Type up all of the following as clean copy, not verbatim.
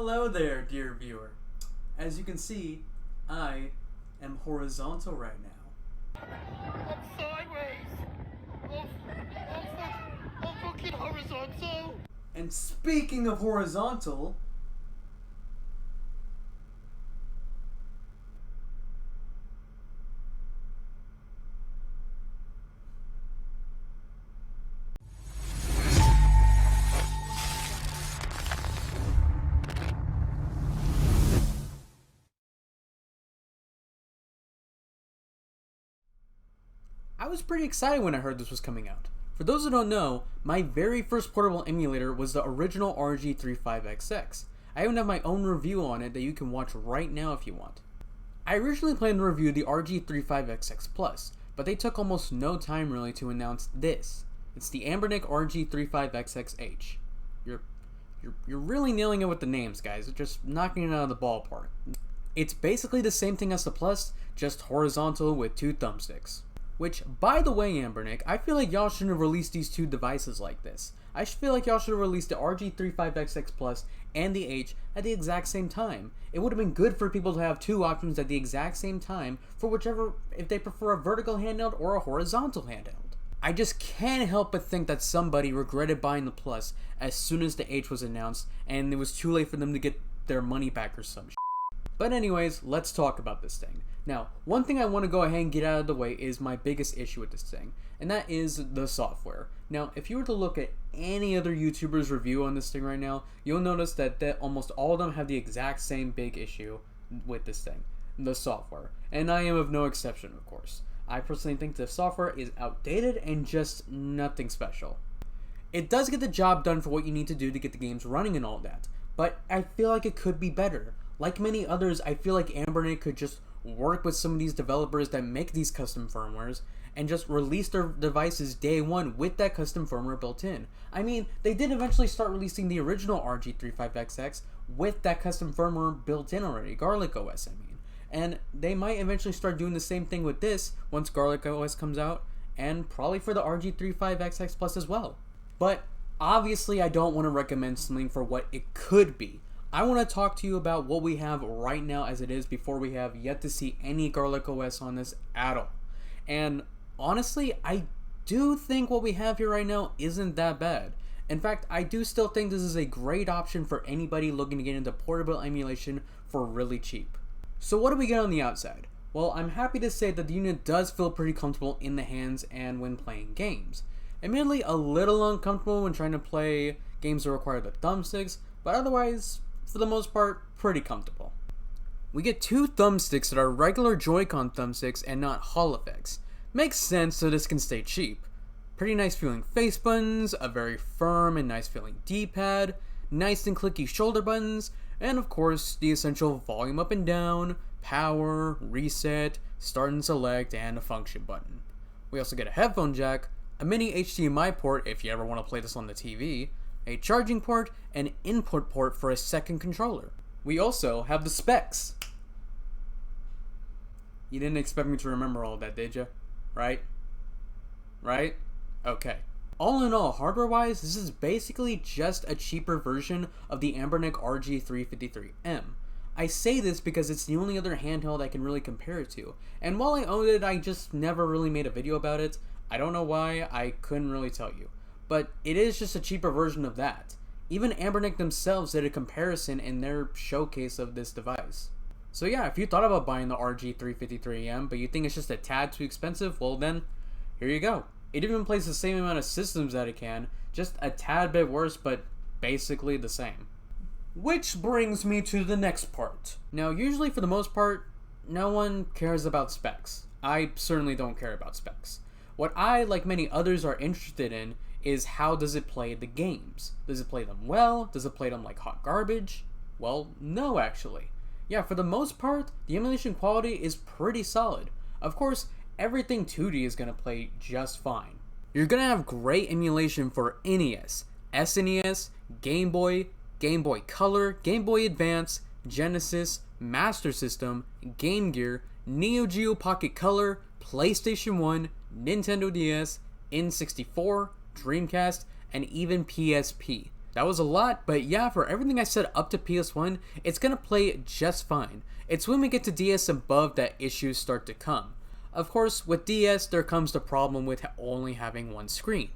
Hello there, dear viewer. As you can see, I am horizontal right now. I'm sideways. I'm fucking horizontal. And speaking of horizontal, I was pretty excited when I heard this was coming out. For those who don't know, my very first portable emulator was the original RG35XX. I even have my own review on it that you can watch right now if you want. I originally planned to review the RG35XX Plus, but they took almost no time really to announce this. It's the Anbernic RG35XX. You're really nailing it with the names, guys. It's just knocking it out of the ballpark. It's basically the same thing as the Plus, just horizontal with two thumbsticks. Which, by the way, Anbernic, I feel like y'all shouldn't have released these two devices like this. I feel like y'all should have released the RG35XX Plus and the H at the exact same time. It would have been good for people to have two options at the exact same time for whichever, if they prefer a vertical handheld or a horizontal handheld. I just can't help but think that somebody regretted buying the Plus as soon as the H was announced and it was too late for them to get their money back or some shit. But anyways, let's talk about this thing. Now, one thing I want to go ahead and get out of the way is my biggest issue with this thing, and that is the software. Now, if you were to look at any other YouTuber's review on this thing right now, you'll notice that almost all of them have the exact same big issue with this thing, the software. And I am of no exception, of course. I personally think the software is outdated and just nothing special. It does get the job done for what you need to do to get the games running and all that, but I feel like it could be better. Like many others, I feel like Anbernic could just work with some of these developers that make these custom firmwares and just release their devices day one with that custom firmware built in. I mean, they did eventually start releasing the original RG35XX with that custom firmware built in already, Garlic OS I mean. And they might eventually start doing the same thing with this once Garlic OS comes out, and probably for the RG35XX Plus as well. But obviously I don't want to recommend something for what it could be. I want to talk to you about what we have right now as it is before we have yet to see any Garlic OS on this at all. And honestly, I do think what we have here right now isn't that bad. In fact, I do still think this is a great option for anybody looking to get into portable emulation for really cheap. So what do we get on the outside? Well, I'm happy to say that the unit does feel pretty comfortable in the hands and when playing games. Admittedly, a little uncomfortable when trying to play games that require the thumbsticks, but otherwise, for the most part, pretty comfortable. We get two thumbsticks that are regular Joy-Con thumbsticks and not Hall effects. Makes sense so this can stay cheap. Pretty nice feeling face buttons, a very firm and nice feeling D-pad, nice and clicky shoulder buttons, and of course the essential volume up and down, power, reset, start and select, and a function button. We also get a headphone jack, a mini HDMI port if you ever want to play this on the TV, a charging port, and input port for a second controller. We also have the specs. You didn't expect me to remember all that, did you? Right? Right? Okay. All in all, hardware-wise, this is basically just a cheaper version of the Anbernic RG353M. I say this because it's the only other handheld I can really compare it to, and while I owned it, I just never really made a video about it. I don't know why, I couldn't really tell you. But it is just a cheaper version of that. Even Anbernic themselves did a comparison in their showcase of this device. So yeah, if you thought about buying the RG353M, but you think it's just a tad too expensive, well then, here you go. It even plays the same amount of systems that it can, just a tad bit worse, but basically the same. Which brings me to the next part. Now, usually for the most part, no one cares about specs. I certainly don't care about specs. What I, like many others, are interested in is how does it play the games? Does it play them well? Does it play them like hot garbage? Well, no actually. Yeah, for the most part, the emulation quality is pretty solid. Of course, everything 2D is going to play just fine. You're going to have great emulation for NES, SNES, Game Boy, Game Boy Color, Game Boy Advance, Genesis, Master System, Game Gear, Neo Geo Pocket Color, PlayStation 1, Nintendo DS, N64, Dreamcast, and even PSP. That was a lot, but yeah, for everything I said up to PS1, it's gonna play just fine. It's when we get to DS above that issues start to come. Of course, with DS, there comes the problem with only having one screen.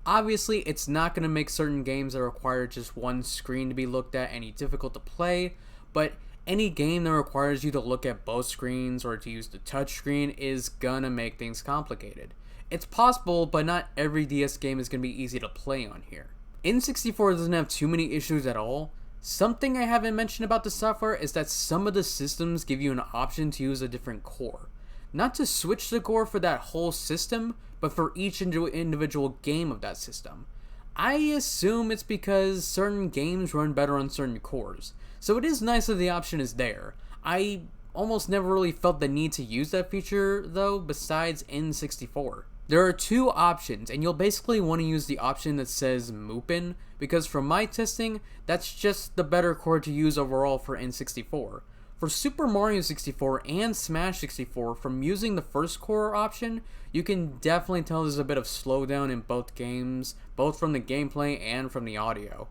Obviously, it's not gonna make certain games that require just one screen to be looked at any difficult to play, but any game that requires you to look at both screens or to use the touchscreen is gonna make things complicated. It's possible, but not every DS game is gonna be easy to play on here. N64 doesn't have too many issues at all. Something I haven't mentioned about the software is that some of the systems give you an option to use a different core. Not to switch the core for that whole system, but for each individual game of that system. I assume it's because certain games run better on certain cores, so it is nice that the option is there. I almost never really felt the need to use that feature though, besides N64. There are two options, and you'll basically want to use the option that says Mupin, because from my testing, that's just the better core to use overall for N64. For Super Mario 64 and Smash 64, from using the first core option, you can definitely tell there's a bit of slowdown in both games, both from the gameplay and from the audio.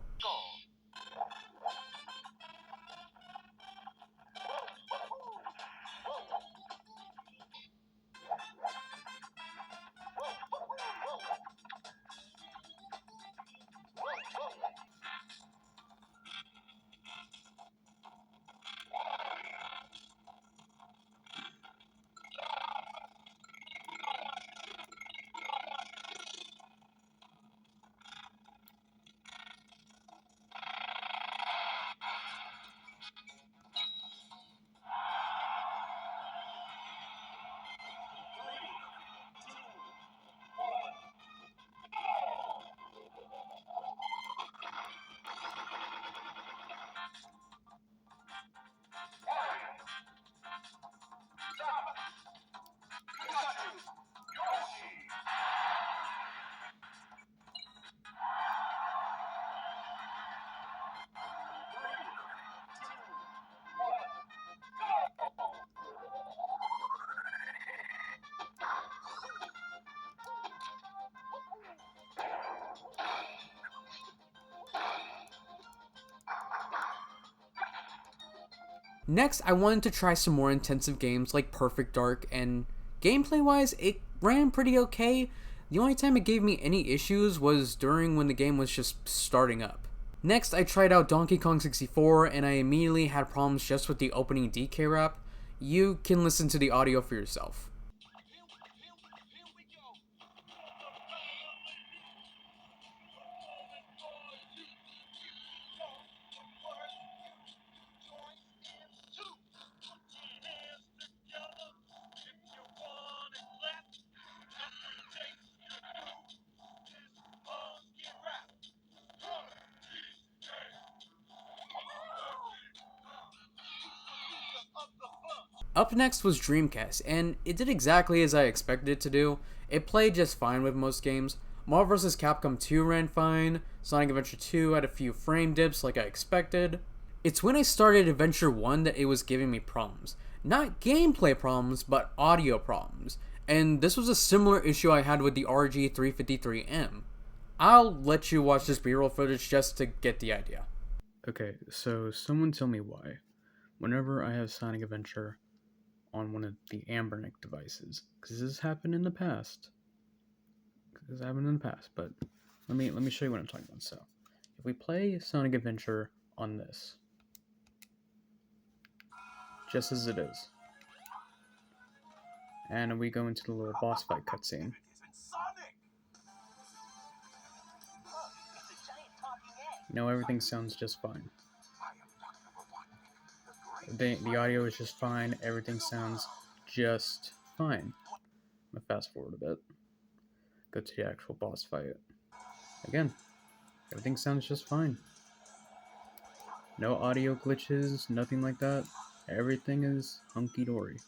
Next, I wanted to try some more intensive games like Perfect Dark, and gameplay wise, it ran pretty okay. The only time it gave me any issues was during when the game was just starting up. Next, I tried out Donkey Kong 64, and I immediately had problems just with the opening DK rap. You can listen to the audio for yourself. Up next was Dreamcast, and it did exactly as I expected it to do. It played just fine with most games. Marvel vs. Capcom 2 ran fine, Sonic Adventure 2 had a few frame dips like I expected. It's when I started Adventure 1 that it was giving me problems. Not gameplay problems, but audio problems. And this was a similar issue I had with the RG353M. I'll let you watch this B-roll footage just to get the idea. Okay, so someone tell me why. Whenever I have Sonic Adventure on one of the Anbernic devices, because this has happened in the past. But let me show you what I'm talking about. So, if we play Sonic Adventure on this, just as it is, and we go into the little boss fight cutscene. Everything sounds just fine. The audio is just fine. Everything sounds just fine. I'm gonna fast forward a bit. Go to the actual boss fight. Again, everything sounds just fine. No audio glitches, nothing like that. Everything is hunky-dory.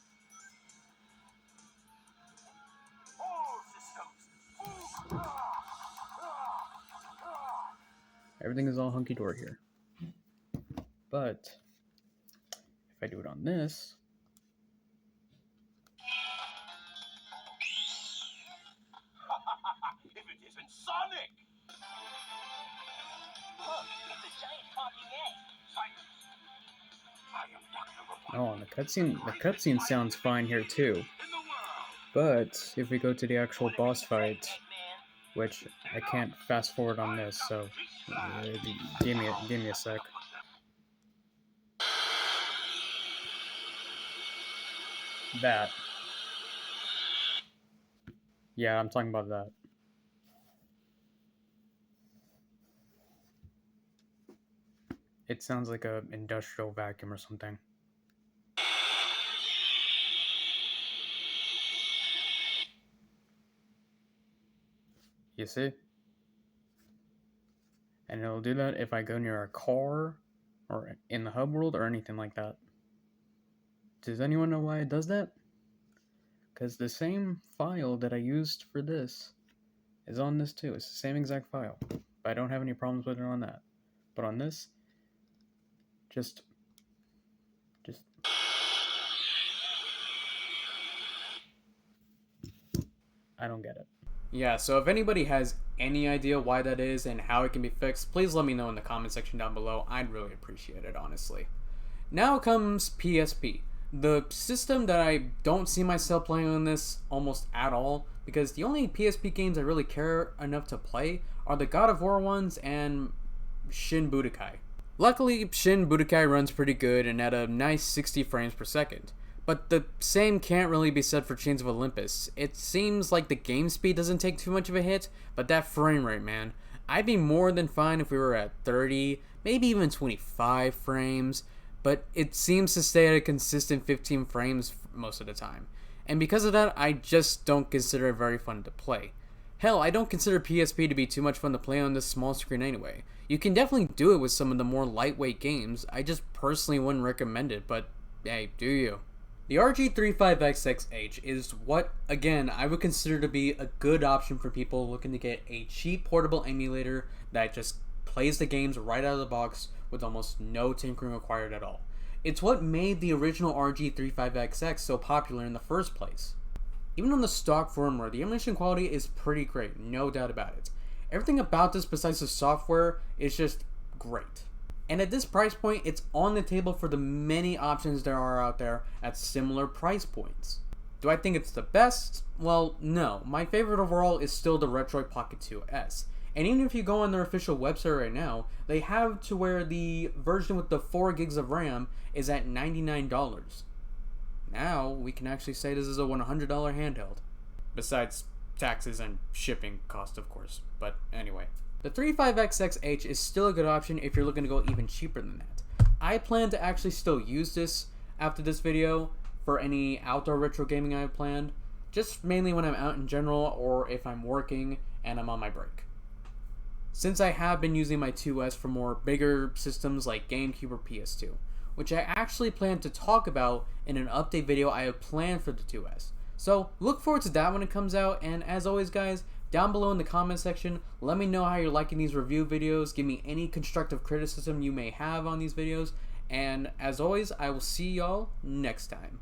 Everything is all hunky-dory here. But if I do it on this, If it isn't Sonic! Oh, and the cutscene sounds fine here too. But if we go to the actual boss fight, which I can't fast forward on this, so give me a sec. That. Yeah, I'm talking about that. It sounds like a industrial vacuum or something. You see? And it'll do that if I go near a car or in the hub world or anything like that. Does anyone know why it does that? Because the same file that I used for this is on this too. It's the same exact file. I don't have any problems with it on that. But on this, just I don't get it. Yeah, so if anybody has any idea why that is and how it can be fixed, please let me know in the comment section down below. I'd really appreciate it, honestly. Now comes PSP, the system that I don't see myself playing on this almost at all, because the only PSP games I really care enough to play are the God of War ones and Shin Budokai. Luckily, Shin Budokai runs pretty good and at a nice 60 frames per second. But the same can't really be said for Chains of Olympus. It seems like the game speed doesn't take too much of a hit, but that frame rate, man. I'd be more than fine if we were at 30, maybe even 25 frames, but it seems to stay at a consistent 15 frames most of the time. And because of that, I just don't consider it very fun to play. Hell, I don't consider PSP to be too much fun to play on this small screen anyway. You can definitely do it with some of the more lightweight games. I just personally wouldn't recommend it, but hey, do you? The RG35XX is what, again, I would consider to be a good option for people looking to get a cheap portable emulator that just plays the games right out of the box with almost no tinkering required at all. It's what made the original RG35XX so popular in the first place. Even on the stock firmware, the emulation quality is pretty great, no doubt about it. Everything about this besides the software is just great. And at this price point, it's on the table for the many options there are out there at similar price points. Do I think it's the best? Well, no. My favorite overall is still the Retroid Pocket 2S. And even if you go on their official website right now, they have to where the version with the 4 gigs of RAM is at $99. Now, we can actually say this is a $100 handheld. Besides taxes and shipping cost, of course. But anyway. The 35XX is still a good option if you're looking to go even cheaper than that. I plan to actually still use this after this video for any outdoor retro gaming I have planned, just mainly when I'm out in general or if I'm working and I'm on my break. Since I have been using my 2S for more bigger systems like GameCube or PS2, which I actually plan to talk about in an update video I have planned for the 2S. So look forward to that when it comes out, and as always guys, down below in the comment section, let me know how you're liking these review videos, give me any constructive criticism you may have on these videos, and as always, I will see y'all next time.